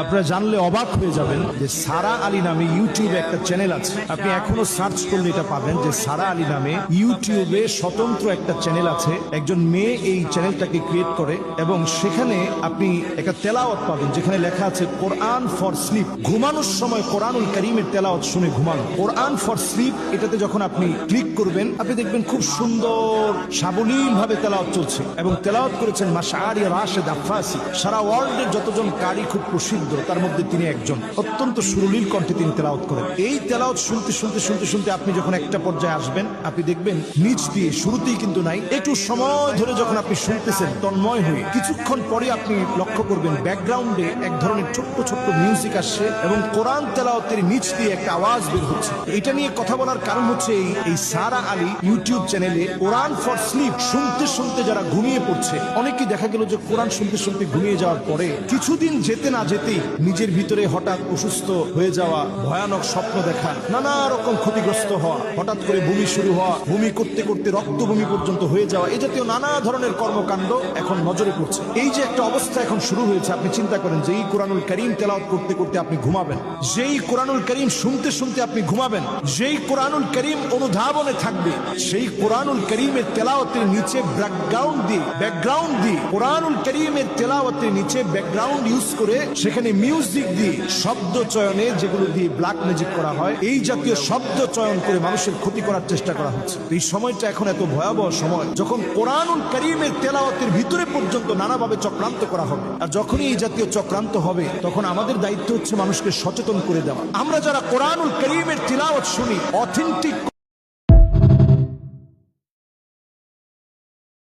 আপনারা জানলে অবাক হয়ে যাবেন যে সারা আলী নামে ইউটিউবে একটা চ্যানেল আছে। আপনি এখনো সার্চ করলে এটা পাবেন যে সারা আলী নামে ইউটিউবে স্বতন্ত্র একটা চ্যানেল আছে। একজন মেয়ে এই চ্যানেলটাকে ক্রিয়েট করে এবং সেখানে আপনি একটা তেলাওয়াত পাবেন যেখানে লেখা আছে কোরআন ফর স্লিপ। ঘুমানোর সময় কোরআনুল কারীমের তেলাওয়াত শুনে ঘুমানো। কোরআন ফর স্লিপ এটাতে যখন আপনি ক্লিক করবেন আপনি দেখবেন খুব সুন্দর সাবলীল ভাবে তেলাওয়াত চলছে এবং তেলাওয়াত করেছেন মাশআরি রাশেদ আফফাসি। সারা ওয়ার্ল্ডের যতজন কারি খুব প্রসিদ্ধ তার মধ্যে তিনি একজন। অত্যন্ত সুরলীল কণ্ঠে তিনি তেলাওয়াত করেন। এই তেলাওয়াত শুনতে শুনতে শুনতে শুনতে আপনি যখন একটা পর্যায়ে আসবেন আপনি দেখবেন নিচ দিয়ে, শুরুতেই কিন্তু নাই, একটু সময় ধরে যখন আপনি শুনতেছেন তন্ময় হয়ে কিছুক্ষণ পরে আপনি লক্ষ্য করবেন ব্যাকগ্রাউন্ডে এক ধরনের ছোট্ট ছোট্ট মিউজিক আসছে এবং কোরআন তেলাওয়াতের নিচ দিয়ে একটা আওয়াজ বের হচ্ছে। এটা নিয়ে কথা বলার কারণ হচ্ছে এই সারা আলী ইউটিউব চ্যানেলে কোরআন ফর স্লিপ শুনতে শুনতে যারা ঘুমিয়ে পড়ছে, অনেকেই দেখা গেল যে কোরআন শুনতে শুনতে ঘুমিয়ে যাওয়ার পরে কিছুদিন যেতে না যেতেই নিজের ভিতরে হঠাৎ অসুস্থ হয়ে যাওয়া, ভয়ানক স্বপ্ন দেখা, নানা রকম ক্ষতিগ্রস্ত হওয়া, হঠাৎ করে বমি শুরু হওয়া, বমি করতে করতে রক্ত বমি পর্যন্ত হয়ে যাওয়া, এই জাতীয় নানা ধরনের কর্মকাণ্ড এখন নজরে পড়ছে। এই যে একটা অবস্থা এখন শুরু হয়েছে, আপনি চিন্তা করেন যে এই কোরআনুল কারীম তেলাওয়াত করতে করতে আপনি ঘুমাবেন, যেই কোরআনুল কারীম শুনতে শুনতে আপনি ঘুমাবেন, যেই কোরআনুল কারীম অনুধাবনে থাকবে, সেই কোরআনুল কারীমের তেলাওয়াতের নিচে ব্যাকগ্রাউন্ড দিয়ে কোরআনুল কারীমের তেলাওয়াতের নিচে ব্যাকগ্রাউন্ড ইউজ করে সেখানে মিউজিক দিয়ে শব্দ চয়নে, যেগুলো দিয়ে ব্ল্যাক ম্যাজিক করা হয়, এই জাতীয় শব্দ চয়ন করে মানুষের ক্ষতি করার চেষ্টা করা হচ্ছে। এই সময়টা এখন এত ভয়াবহ সময় যখন কোরআনুল কারীমের তেলাওয়াতের ভিতরে পর্যন্ত নানাভাবে চক্রান্ত করা হবে। আর যখনই এই জাতীয় চক্রান্ত হবে তখন আমাদের দায়িত্ব হচ্ছে মানুষকে সচেতন করে দেওয়া। আমরা যারা কোরআনুল কারীমের তিলাওয়াত শুনি, অথেন্টিক